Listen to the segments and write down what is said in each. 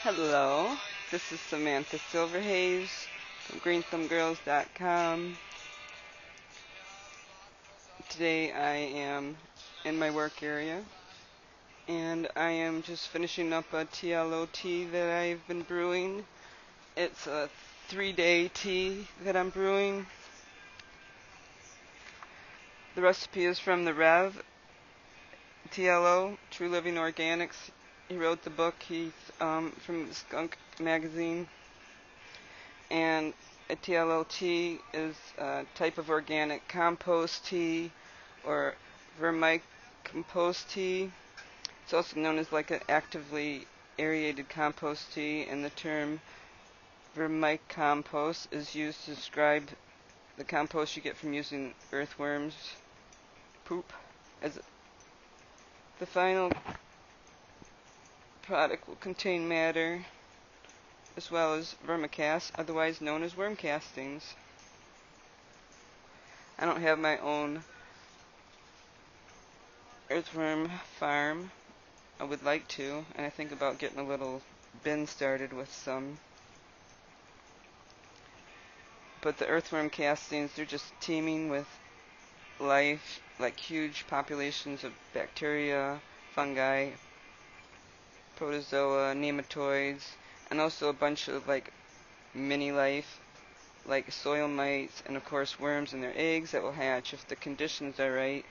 Hello, this is Samantha Silverhays from GreenThumbGirls.com. Today I am in my work area and I am just finishing up a TLO tea that I've been brewing. It's a 3-day tea that I'm brewing. The recipe is from the Rev, TLO, True Living Organics. He wrote the book. He's from Skunk magazine. And a TLO tea is a type of organic compost tea or vermicompost tea. It's also known as like an actively aerated compost tea, and the term vermicompost is used to describe the compost you get from using earthworms' poop. As the final product will contain matter as well as vermicast, otherwise known as worm castings. I don't have my own earthworm farm. I would like to, and I think about getting a little bin started with some. But the earthworm castings, they're just teeming with life, like huge populations of bacteria, fungi, protozoa, nematoids, and also a bunch of like mini life, like soil mites, and of course worms and their eggs that will hatch if the conditions are right.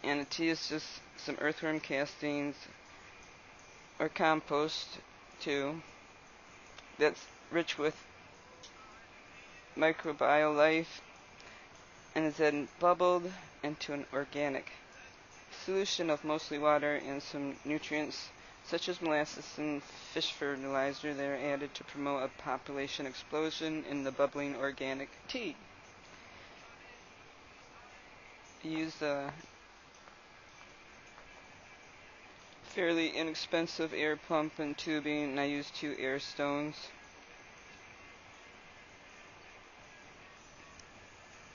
And the tea is just some earthworm castings or compost too that's rich with microbial life and is then bubbled into an organic solution of mostly water and some nutrients such as molasses and fish fertilizer that are added to promote a population explosion in the bubbling organic tea. I use a fairly inexpensive air pump and tubing, and I use 2 air stones.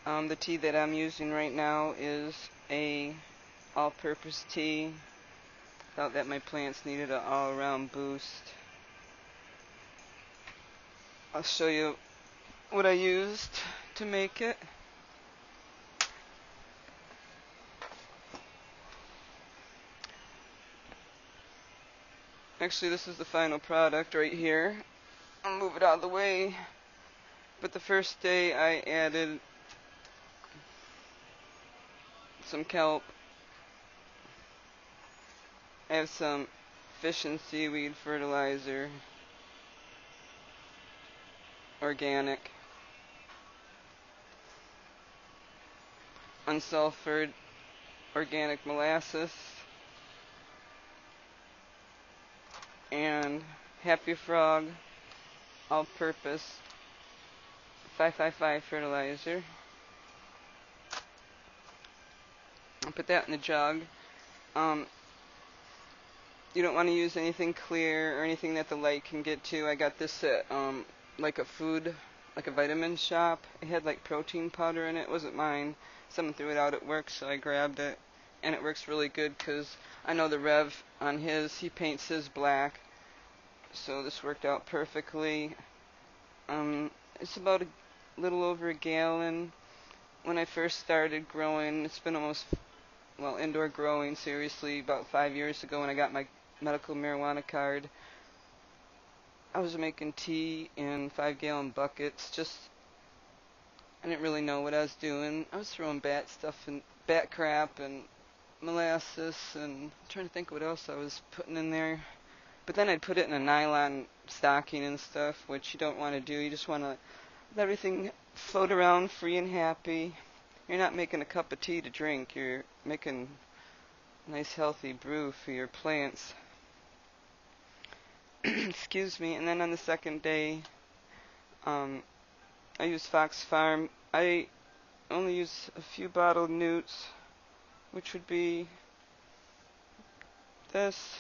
The tea that I'm using right now is a all-purpose tea. Felt that my plants needed an all-around boost. I'll show you what I used to make it. Actually, this is the final product right here. I'll move it out of the way. But the first day I added some kelp. I have some fish and seaweed fertilizer, organic, unsulfured organic molasses, and Happy Frog all-purpose 555 fertilizer. I'll put that in the jug. You don't want to use anything clear or anything that the light can get to. I got this at like a vitamin shop. It had like protein powder in it. It wasn't mine. Someone threw it out at work, so I grabbed it. And it works really good because I know the Rev on his, he paints his black. So this worked out perfectly. It's about a little over a gallon. When I first started growing, it's been almost, well, indoor growing seriously, about 5 years ago when I got my medical marijuana card. I was making tea in 5-gallon buckets. I didn't really know what I was doing. I was throwing bat crap and molasses, and I'm trying to think what else I was putting in there. But then I'd put it in a nylon stocking and stuff, which you don't want to do. You just want to let everything float around free and happy. You're not making a cup of tea to drink. You're making a nice healthy brew for your plants. Excuse me. And then on the second day, I use Fox Farm. I only use a few bottled newts, which would be this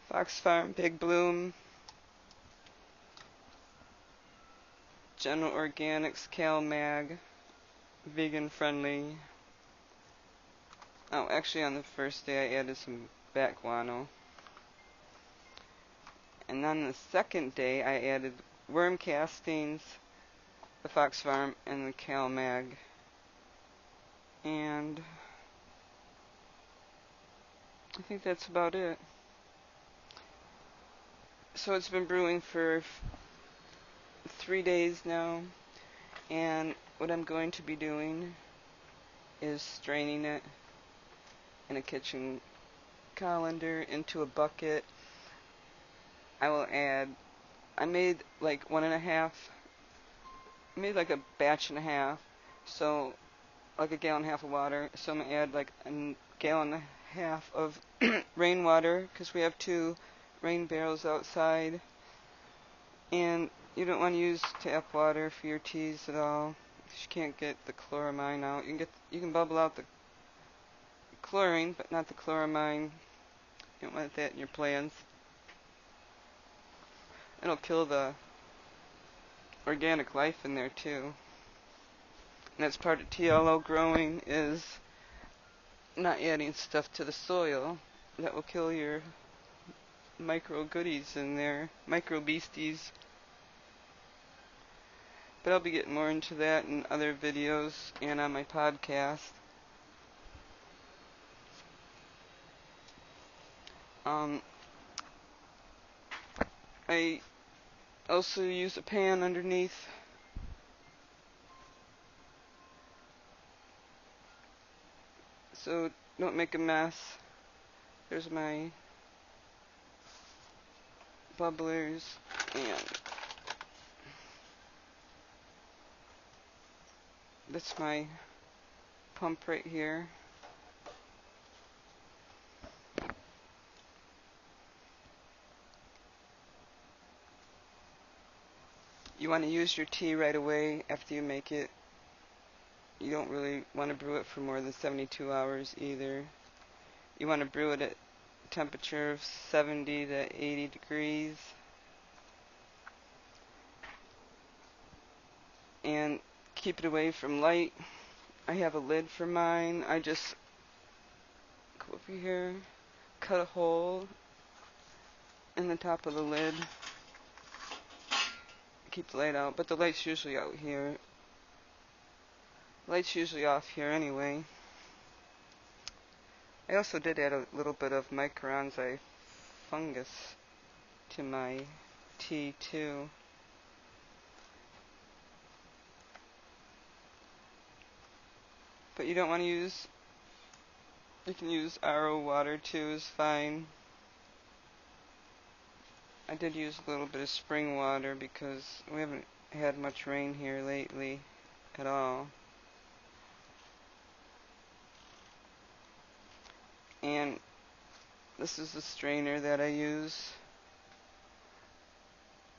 Fox Farm Big Bloom, General Organics Cal Mag, vegan friendly. Oh, actually on the first day I added some bat guano. And then the second day I added worm castings, the Fox Farm, and the Cal Mag. And I think that's about it. So it's been brewing for 3 days now, and what I'm going to be doing is straining it in a kitchen colander into a bucket. I made like a batch and a half, so like a gallon and a half of water. So I'm gonna add like a gallon and a half of rainwater, because we have 2 rain barrels outside, and you don't want to use tap water for your teas at all, because you can't get the chloramine out. You can bubble out the chlorine, but not the chloramine. You don't want that in your plants. It'll kill the organic life in there too. And that's part of TLO growing, is not adding stuff to the soil that will kill your micro goodies in there, micro beasties. But I'll be getting more into that in other videos and on my podcast. I also use a pan underneath, so don't make a mess. There's my bubblers, and that's my pump right here. You want to use your tea right away after you make it. You don't really want to brew it for more than 72 hours either. You want to brew it at a temperature of 70 to 80 degrees. And keep it away from light. I have a lid for mine. I just go over here, cut a hole in the top of the lid, keep the light out, but the light's usually out here. Light's usually off here anyway. I also did add a little bit of mycorrhizae fungus to my tea too. But you don't want to you can use RO water too, is fine. I did use a little bit of spring water because we haven't had much rain here lately at all. And this is the strainer that I use.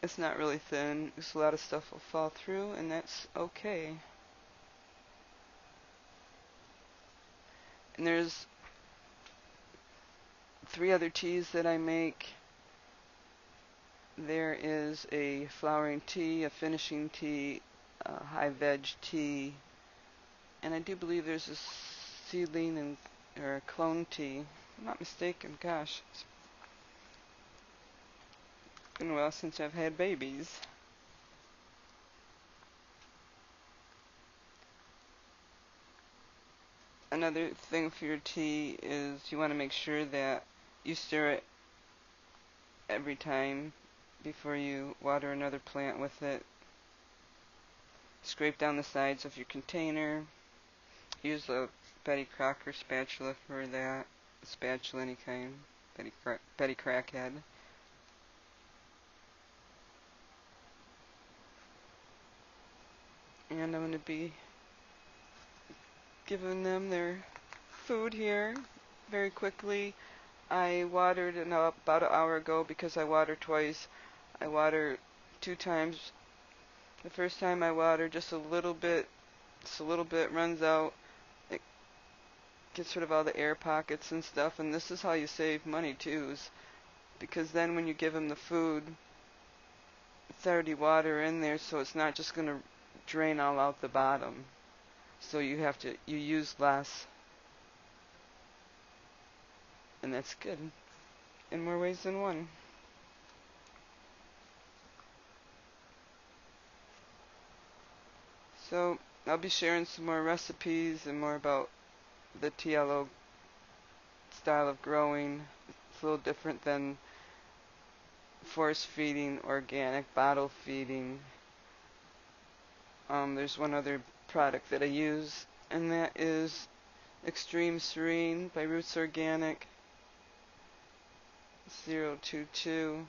It's not really thin, because a lot of stuff will fall through, and that's okay. And there's 3 other teas that I make. There is a flowering tea, a finishing tea, a high veg tea, and I do believe there's a seedling or a clone tea. If I'm not mistaken, gosh, it's been a while since I've had babies. Another thing for your tea is you want to make sure that you stir it every time before you water another plant with it. Scrape down the sides of your container. Use a Betty Crocker spatula for that. Spatula, any kind. Betty Crackhead. And I'm going to be giving them their food here very quickly. I watered about an hour ago because I water twice. I water 2 times. The first time I water just a little bit, runs out. It gets rid of all the air pockets and stuff, and this is how you save money too, is because then when you give them the food, it's already water in there, so it's not just going to drain all out the bottom. So you use less. and that's good in more ways than one. So I'll be sharing some more recipes and more about the TLO style of growing. It's a little different than force feeding, organic, bottle feeding. There's one other product that I use, and that is Extreme Serene by Roots Organic 022.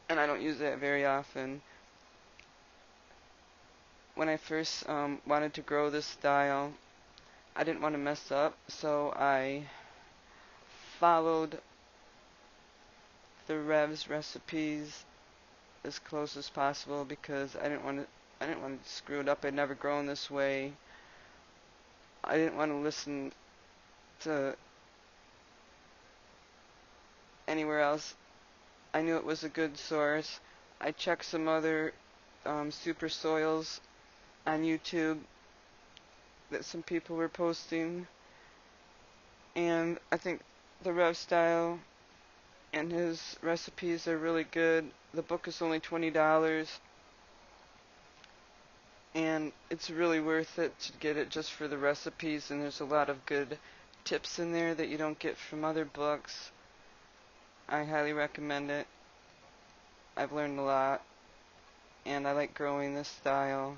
And I don't use that very often. When I first wanted to grow this style, I didn't want to mess up, so I followed the Rev's recipes as close as possible because I didn't want to screw it up. I'd never grown this way. I didn't want to listen to anywhere else. I knew it was a good source. I checked some other super soils on YouTube that some people were posting, and I think the Rev style and his recipes are really good. The book is only $20, and it's really worth it to get it just for the recipes, and there's a lot of good tips in there that you don't get from other books. I highly recommend it. I've learned a lot, and I like growing this style.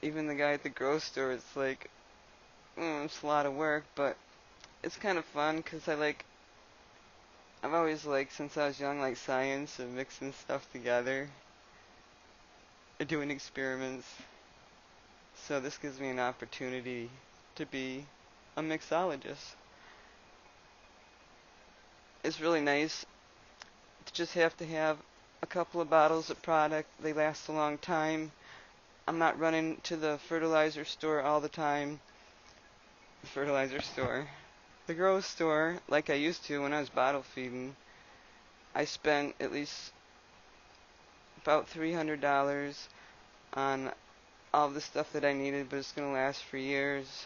Even the guy at the grocery store, it's like, it's a lot of work, but it's kind of fun because I've always liked, since I was young, like science and mixing stuff together and doing experiments. So this gives me an opportunity to be a mixologist. It's really nice to just have to have a couple of bottles of product. They last a long time. I'm not running to the fertilizer store all the time. The fertilizer store. The grow store, like I used to when I was bottle feeding, I spent at least about $300 on all the stuff that I needed, but it's going to last for years.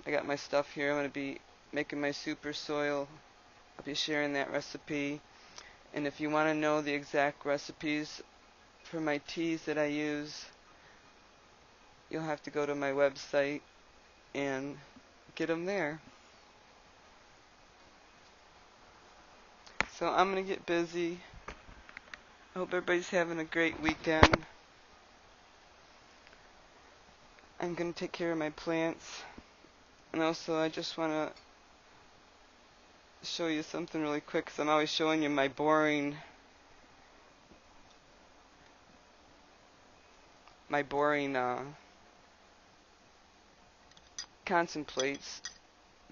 I got my stuff here. I'm going to be making my super soil. I'll be sharing that recipe. And if you want to know the exact recipes for my teas that I use, you'll have to go to my website and get them there. So I'm going to get busy. I hope everybody's having a great weekend. I'm going to take care of my plants. And also I just want to show you something really quick, because I'm always showing you my boring concentrates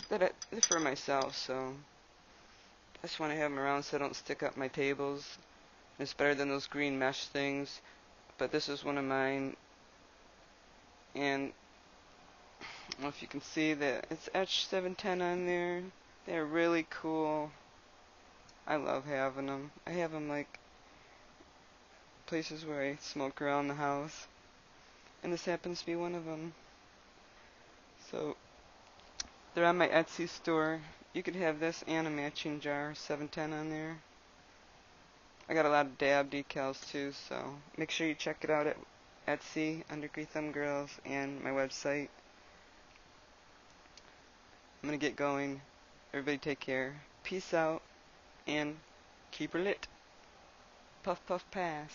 that they're for myself, so I just want to have them around so I don't stick up my tables. It's better than those green mesh things, but this is one of mine, and I don't know if you can see that it's etched 710 on there. They're really cool. I love having them. I have them like places where I smoke around the house, and this happens to be one of them. So they're on my Etsy store. You could have this and a matching jar, 710 on there. I got a lot of dab decals too, so make sure you check it out at Etsy, Under Grey Thumb Girls, and my website. I'm gonna get going. Everybody take care. Peace out, and keep her lit. Puff puff pass.